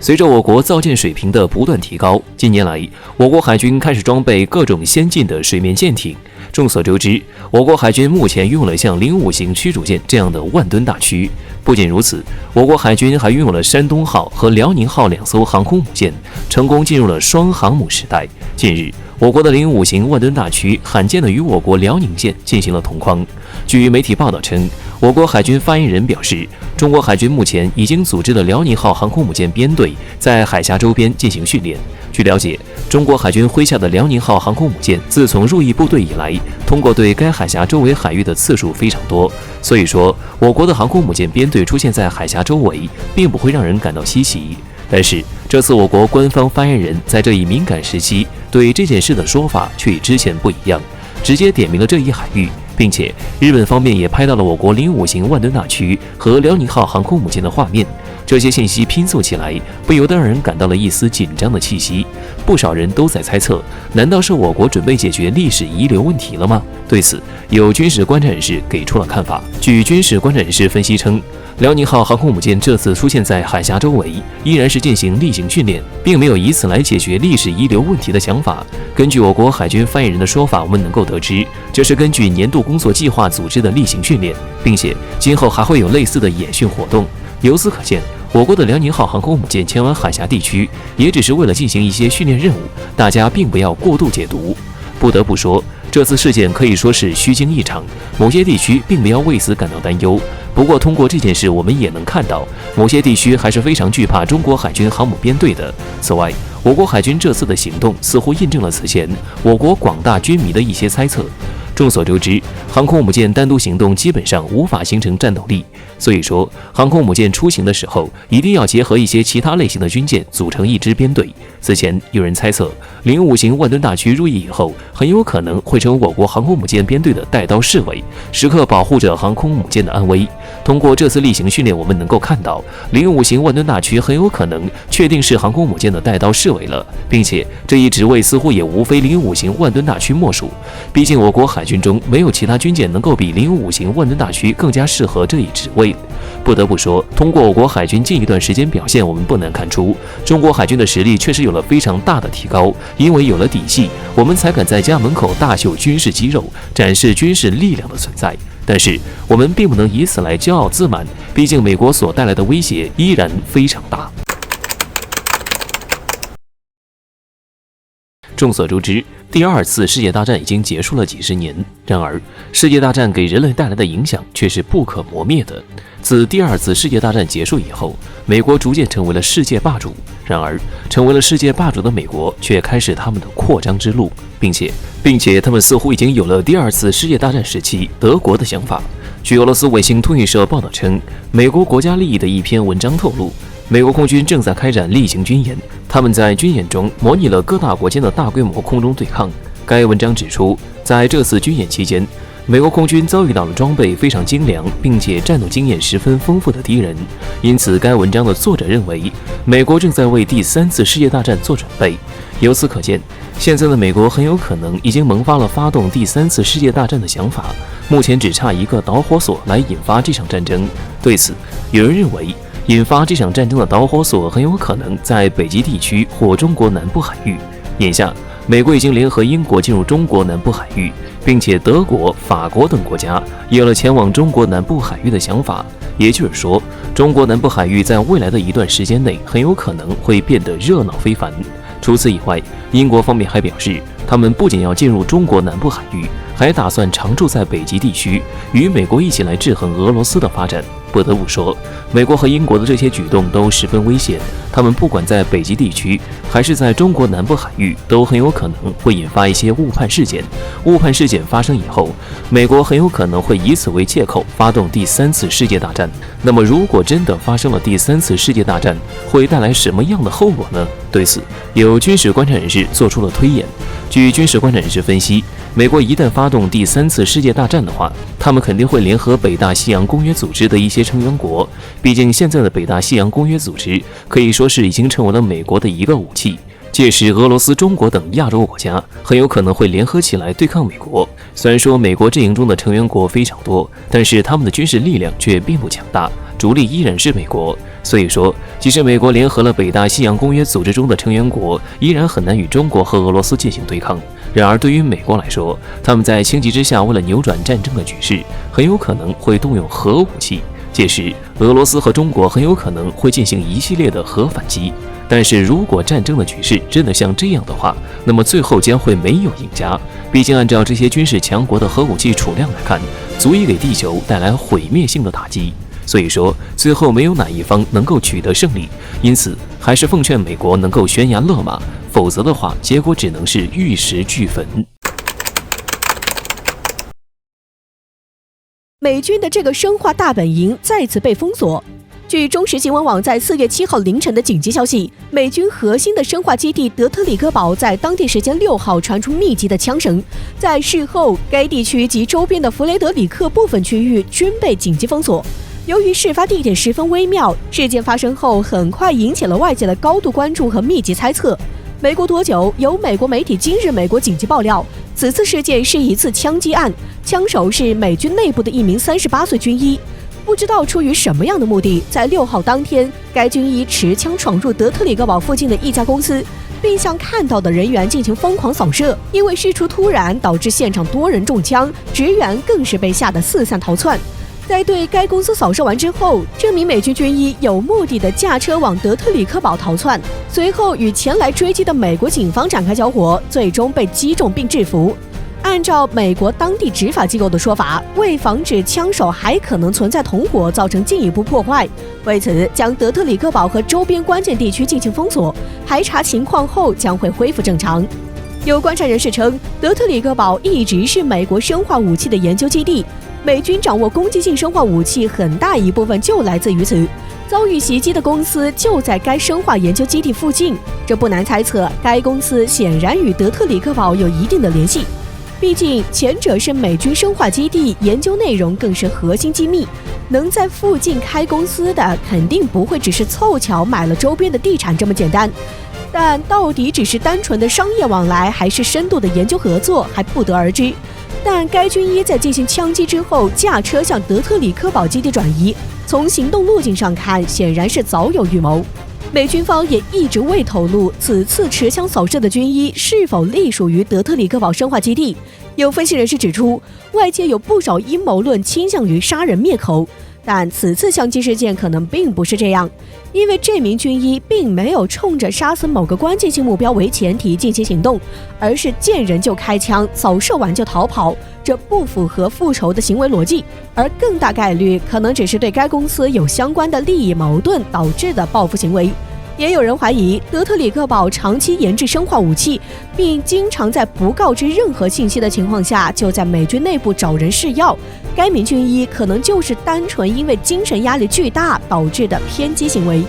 随着我国造舰水平的不断提高，近年来，我国海军开始装备各种先进的水面舰艇。众所周知，我国海军目前拥有了像05型驱逐舰这样的万吨大驱。不仅如此，我国海军还拥有了山东号和辽宁号2艘航空母舰，成功进入了双航母时代。近日，我国的05型万吨大驱罕见地与我国辽宁舰进行了同框。据媒体报道称，我国海军发言人表示，中国海军目前已经组织了辽宁号航空母舰编队在海峡周边进行训练。据了解，中国海军麾下的辽宁号航空母舰自从入役部队以来，通过对该海峡周围海域的次数非常多，所以说我国的航空母舰编队出现在海峡周围，并不会让人感到稀奇。但是这次我国官方发言人在这一敏感时期对这件事的说法却与之前不一样，直接点明了这一海域，并且日本方面也拍到了我国05型万吨大驱和辽宁号航空母舰的画面。这些信息拼凑起来，不由得让人感到了一丝紧张的气息。不少人都在猜测，难道是我国准备解决历史遗留问题了吗？对此，有军事观察人士给出了看法。据军事观察人士分析称，辽宁号航空母舰这次出现在海峡周围，依然是进行例行训练，并没有以此来解决历史遗留问题的想法。根据我国海军发言人的说法，我们能够得知，这是根据年度工作计划组织的例行训练，并且今后还会有类似的演训活动。由此可见，我国的辽宁号航空母舰前往海峡地区，也只是为了进行一些训练任务，大家并不要过度解读。不得不说，这次事件可以说是虚惊一场，某些地区并不要为此感到担忧。不过，通过这件事，我们也能看到，某些地区还是非常惧怕中国海军航母编队的。此外，我国海军这次的行动似乎印证了此前我国广大军迷的一些猜测。众所周知，航空母舰单独行动基本上无法形成战斗力，所以说航空母舰出行的时候一定要结合一些其他类型的军舰组成一支编队。此前有人猜测05型万吨大驱入役以后，很有可能会成为我国航空母舰编队的带刀侍卫，时刻保护着航空母舰的安危。通过这次例行训练，我们能够看到05型万吨大驱很有可能确定是航空母舰的带刀侍卫了，并且这一职位似乎也无非05型万吨大驱莫属。毕竟我国海军中没有其他军舰能够比05型万吨大驱更加适合这一职位。不得不说，通过我国海军近一段时间表现，我们不难看出，中国海军的实力确实有了非常大的提高。因为有了底气，我们才敢在家门口大秀军事肌肉，展示军事力量的存在。但是我们并不能以此来骄傲自满，毕竟美国所带来的威胁依然非常大。众所周知，第二次世界大战已经结束了几十年，然而世界大战给人类带来的影响却是不可磨灭的。自第二次世界大战结束以后，美国逐渐成为了世界霸主，然而成为了世界霸主的美国却开始他们的扩张之路，并且他们似乎已经有了第二次世界大战时期德国的想法。据俄罗斯卫星通讯社报道称，美国国家利益的一篇文章透露，美国空军正在开展例行军演，他们在军演中模拟了各大国间的大规模空中对抗。该文章指出，在这次军演期间，美国空军遭遇到了装备非常精良，并且战斗经验十分丰富的敌人。因此，该文章的作者认为，美国正在为第三次世界大战做准备。由此可见，现在的美国很有可能已经萌发了发动第三次世界大战的想法，目前只差一个导火索来引发这场战争。对此，有人认为，引发这场战争的导火索很有可能在北极地区或中国南部海域。眼下，美国已经联合英国进入中国南部海域，并且德国、法国等国家也有了前往中国南部海域的想法。也就是说，中国南部海域在未来的一段时间内很有可能会变得热闹非凡。除此以外，英国方面还表示，他们不仅要进入中国南部海域，还打算常驻在北极地区，与美国一起来制衡俄罗斯的发展。不得不说，美国和英国的这些举动都十分危险，他们不管在北极地区还是在中国南部海域，都很有可能会引发一些误判事件。误判事件发生以后，美国很有可能会以此为借口发动第三次世界大战。那么，如果真的发生了第三次世界大战，会带来什么样的后果呢？对此，有军事观察人士做出了推演。据军事观察人士分析，美国一旦发动第三次世界大战的话，他们肯定会联合北大西洋公约组织的一些成员国。毕竟现在的北大西洋公约组织可以说是已经成为了美国的一个武器。届时，俄罗斯、中国等亚洲国家很有可能会联合起来对抗美国。虽然说美国阵营中的成员国非常多，但是他们的军事力量却并不强大，主力依然是美国。所以说，即使美国联合了北大西洋公约组织中的成员国，依然很难与中国和俄罗斯进行对抗。然而，对于美国来说，他们在情急之下，为了扭转战争的局势，很有可能会动用核武器。届时，俄罗斯和中国很有可能会进行一系列的核反击。但是如果战争的局势真的像这样的话，那么最后将会没有赢家。毕竟按照这些军事强国的核武器储量来看，足以给地球带来毁灭性的打击。所以说，最后没有哪一方能够取得胜利。因此，还是奉劝美国能够悬崖勒马，否则的话，结果只能是玉石俱焚。美军的这个生化大本营再次被封锁。据中时新闻网在4月7号凌晨的紧急消息，美军核心的生化基地德特里克堡在当地时间6号传出密集的枪声，在事后，该地区及周边的弗雷德里克部分区域均被紧急封锁。由于事发地点十分微妙，事件发生后很快引起了外界的高度关注和密集猜测。没过多久，有美国媒体今日美国紧急爆料，此次事件是一次枪击案，枪手是美军内部的一名38岁军医。不知道出于什么样的目的，在6号当天，该军医持枪闯入德特里克堡附近的一家公司，并向看到的人员进行疯狂扫射。因为事出突然，导致现场多人中枪，职员更是被吓得四散逃窜。在对该公司扫射完之后，这名美军军医有目的地驾车往德特里克堡逃窜，随后与前来追击的美国警方展开交火，最终被击中并制服。按照美国当地执法机构的说法，为防止枪手还可能存在同伙造成进一步破坏，为此将德特里克堡和周边关键地区进行封锁，排查情况后将会恢复正常。有观察人士称，德特里克堡一直是美国生化武器的研究基地，美军掌握攻击性生化武器很大一部分就来自于此。遭遇袭击的公司就在该生化研究基地附近，这不难猜测，该公司显然与德特里克堡有一定的联系。毕竟前者是美军生化基地，研究内容更是核心机密，能在附近开公司的肯定不会只是凑巧买了周边的地产这么简单。但到底只是单纯的商业往来，还是深度的研究合作，还不得而知。但该军医在进行枪击之后，驾车向德特里克堡基地转移，从行动路径上看，显然是早有预谋。美军方也一直未透露此次持枪扫射的军医是否隶属于德特里克堡生化基地。有分析人士指出，外界有不少阴谋论倾向于杀人灭口，但此次枪击事件可能并不是这样，因为这名军医并没有冲着杀死某个关键性目标为前提进行行动，而是见人就开枪，扫射完就逃跑，这不符合复仇的行为逻辑，而更大概率可能只是对该公司有相关的利益矛盾导致的报复行为。也有人怀疑德特里克堡长期研制生化武器，并经常在不告知任何信息的情况下就在美军内部找人试药，该名军医可能就是单纯因为精神压力巨大导致的偏激行为。